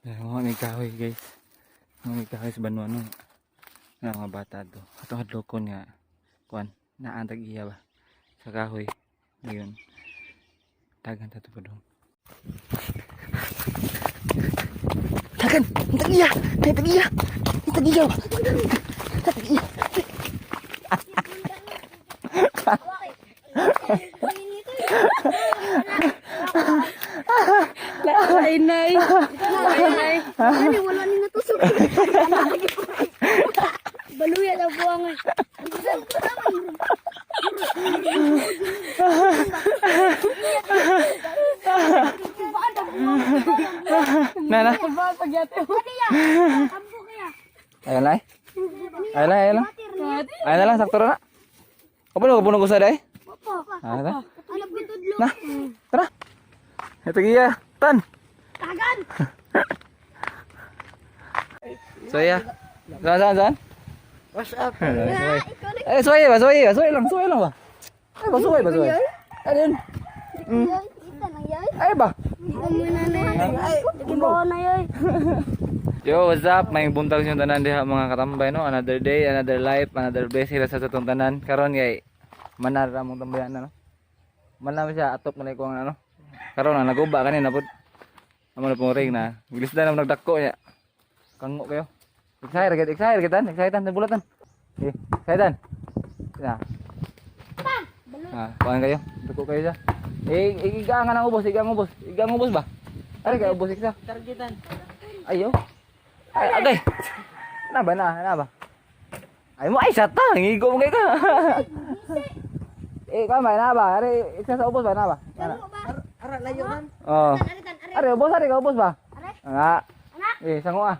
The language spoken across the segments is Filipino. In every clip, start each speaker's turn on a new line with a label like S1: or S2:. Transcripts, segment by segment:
S1: Mga may kahoy guys. Mga may kahoy sa banwa no. Nga mga bata to. Atong hadlokon nga kuan naantag iya ba sa kahoy. Ayun. Tagan ta to pa dong. Tagan, antag iya. Antag iya. Antag iya. Antag iya.
S2: Nay. Ano wala ni natusok. Baluya na buwangan.
S1: Nana. Ayan lang. Ayan lang, ayan lang. Ayan lang, sakto na. Apa na kapuno ko sa day? Ah, ta. Nah, tara. Ito iya, tan.
S2: Tagan.
S1: So ya. Saan?
S3: What's up?
S1: Eh, suway lang ba? Ay, suway ba? Ayun. Ay ba? Yo, what's up? May buntag yung tanan diha mga katambay no. Another day, another life, another blessing sa atong tanan. Karon kay manar ra mong tambayan na no. Manam siya atop man ko ang ano. Karon na naguba kanina pud. Amo na pong ring na. Bilis na naman nagdakko niya. Kango kayo. Excited na bulatan. Okay, excited. Na. Ah, kuan kayo. Dako kayo siya. Iga nga nang ubos ba? Ari kay ubos isa.
S3: Targetan.
S1: Ayo. Ay, agay. Na ba? Ay mo ay sata, ngigo mo kay ka. Kan ba na ba? Ari isa sa ubos ba na ba?
S3: Ara layo man.
S1: Oh. Ari ubos ba? Nga. Sango ah.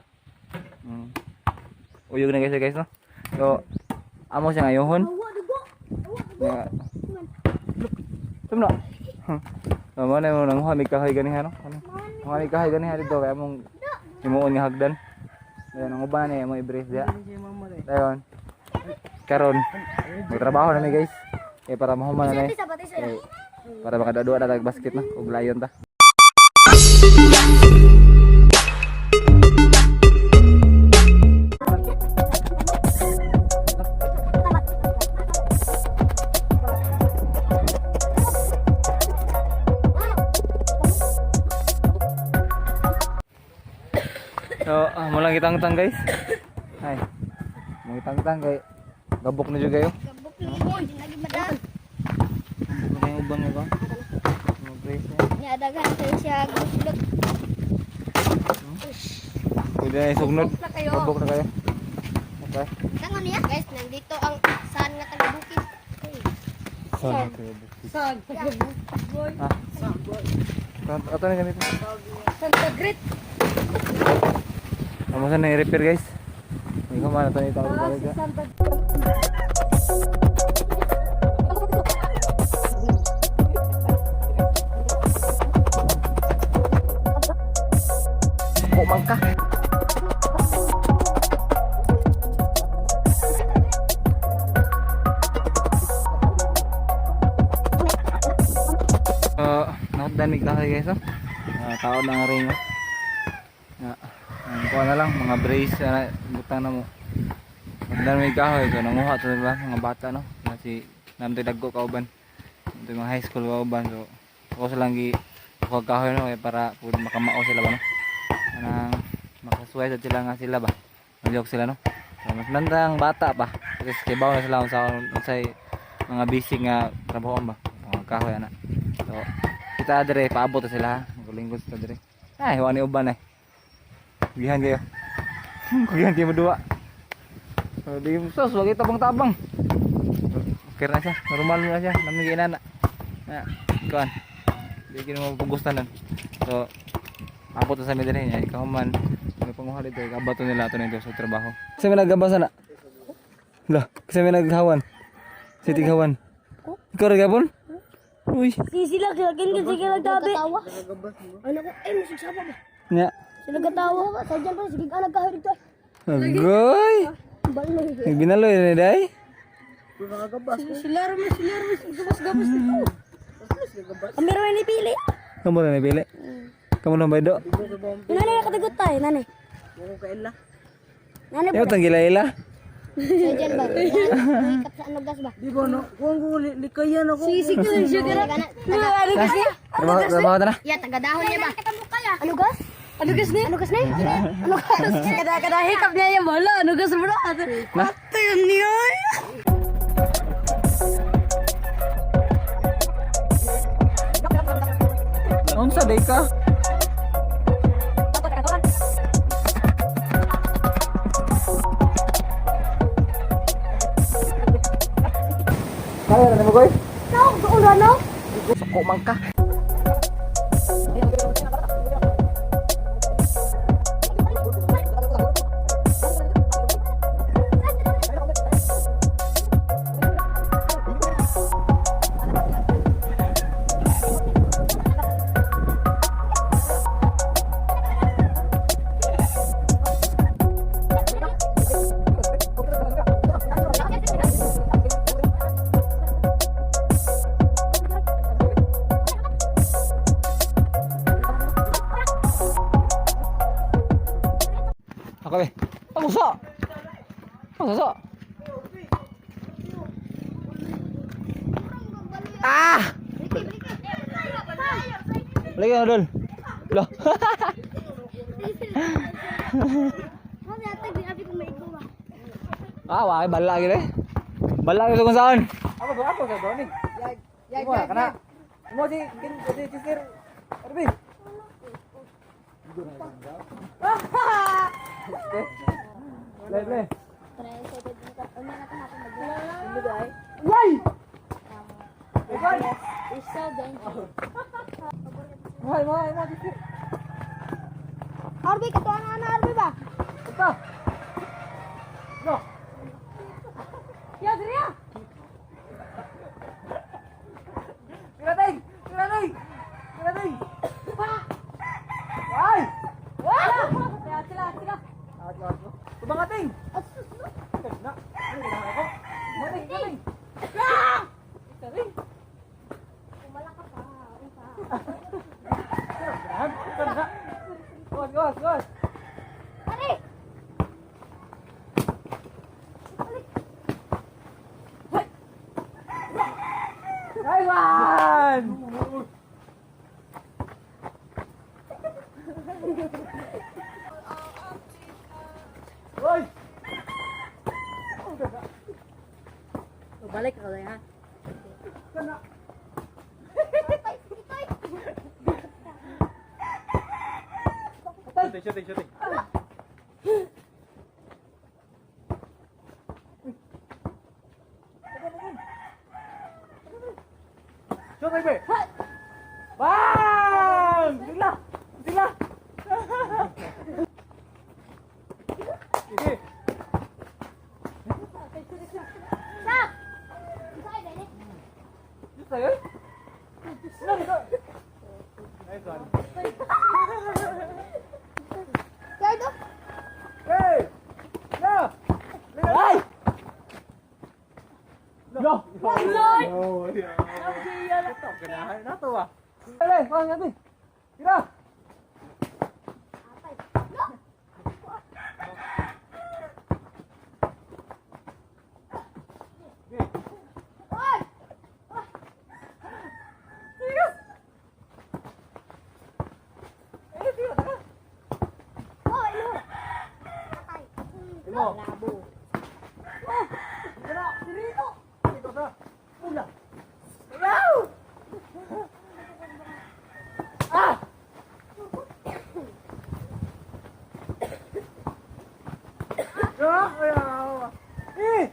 S1: Uyog na guys no. So, amo siya ngayon. Ya. Tumno. Amo na mo nang hamig kahoy gani ano? Hamig kahoy gani dito kay among himuon nga hagdan. Ayan ang uban eh mo i-brace dia. Dayon. Karon magtrabaho na ni guys. Para mahuman na ni. Para makadadua na tag basket na ug layon ta. So, mulang kitang-tang guys. Ay. Mulang kitang-tang kay gabok na jud kayo.
S2: Gabok ni lagi madan.
S1: Ano yung ubang mo ba? Ano brace niya?
S2: Ni adagan kay siya guslot.
S1: Pwede na isugnod.
S2: Gabok
S1: na kayo. Okay.
S2: Tangan niya guys, nandito ang saan nga taga-bukid.
S3: Saan? Boy.
S1: Ah. Ato na ganito.
S2: Santa Grit.
S1: Kamusta na i-repair guys? Hindi ko man ito itawag talaga. Kumang ka. Nakadanig na kayo guys oh. Tao ng ring oh. Kuha na lang mga brace butang na mo. Magdan may kahoy so nanguha to diba mga bata no. Kasi namtoy dagko kauban. Namtoy mga high school kauban so ako lang gi kuha kahoy no para pud makamao sila ba no. Anang makasuway sa sila nga sila ba. Magyok sila no. So mas nandang bata pa. Kasi kibaw na sila sa mga basic nga trabaho ba. Mga kahoy ana. So kita dire paabot na sila ha. Maglingkod sa dire. Ay wani uban eh. Gihan kayo. Gihan kayo berdua. So di sos wag tabang-tabang. Okay na siya. Normal na siya. Namin giinana. Na, kuan. Di kini mapugustanan. So abot sa mi dire niya. Ikaw man may panguha dito kabato nila ato nito sa trabaho. Kasi may naggabasa na. Lah, kasi may naghawan. Si tighawan. Ikaw ra gapon? Uy.
S2: Sila kagin kasi nagtabi. Ano ko ay musiksaba ba?
S1: Nya.
S2: Sila gatawa. Sadyan pa sige anak kahoy dito.
S1: Agoy.
S2: Baloy.
S1: Binaloy na day.
S2: Sila ro gabas dito. Kamera ni pili.
S1: Kamu na nabili. Kamu nang baydo.
S2: Nani nakatagot tayo, nani.
S3: Muro ka ila.
S2: Nani
S1: Yaw tang gila-ila.
S2: Sa dyan ba? Ikat sa ano gas ba?
S3: Di ba no? Kung likayan ako.
S2: Sisig ko yung sugar. Ano kasi?
S1: Trabaho ta na.
S2: Ya, taga-dahon niya ba? Ano gas? Ano gas ni? Ano gas ni? Ano gas? Kada hikap niya yung bala. Ano gas mo na?
S1: Na.
S2: Ito yun niya.
S1: Unsa day ka? Kaya na mo koy?
S2: Doon na, no?
S1: Suko man ka. Ako be. Ang usa. Ang usa. Ah! Lagi na dol. Lo. Ah, wa bala lagi deh. Bala lagi kung saan.
S3: Ako sa doon. Yag. Mo kana. Mo si sisir. Arbi. Le.
S2: Why?
S3: Mahal sisir.
S2: Arby, katuan na Arby ba?
S3: Ito. No.
S2: Ya, Dria.
S3: Tirating. Ay!
S2: Sila.
S3: Tumangating. Na. Ako. Mating. Gus.
S2: Ari!
S3: Taiwan! Hoy!
S2: Balik ka lang ha.
S3: Kana. Shooting. Shooting be. Bang! Sila. Sige.
S2: Stop!
S3: Just tayo. Nice one.
S2: Yardo?
S3: Hey! No! Ay! No! No! Ganahan na to ah. Dali, kaya natin. Tira! Imo.
S2: Labo.
S3: Tira, dito. Dito sa. Ula. Wow! Ah! Ayaw. Eh!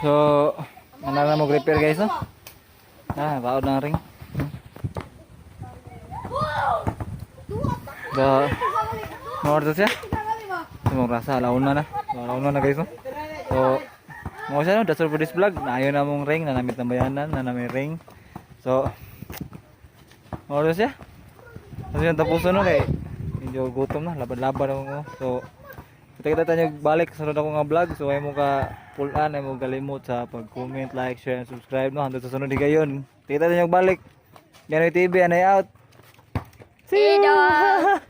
S1: So, na mag-repair guys, no? Paod ng ring. Da, order siya. Sumong rasa, alauna na guys, no? So, mo siya, no? That's all for this vlog. Naayon na mong ring, nanamit ng bayanan, nanamit ring. So, order siya. Kasi yung tapuso, no? Kaya, medyo gutom na, laban-laban ako. So, Kita tayo balik sa sunod ako nga vlog. So ay mo ka pulan, ay mo kalimot sa pag-comment, like, share, and subscribe no. Hangtod sa sunod higayon. Kita tayo balik. Ganoy TV, anay out.
S2: See you.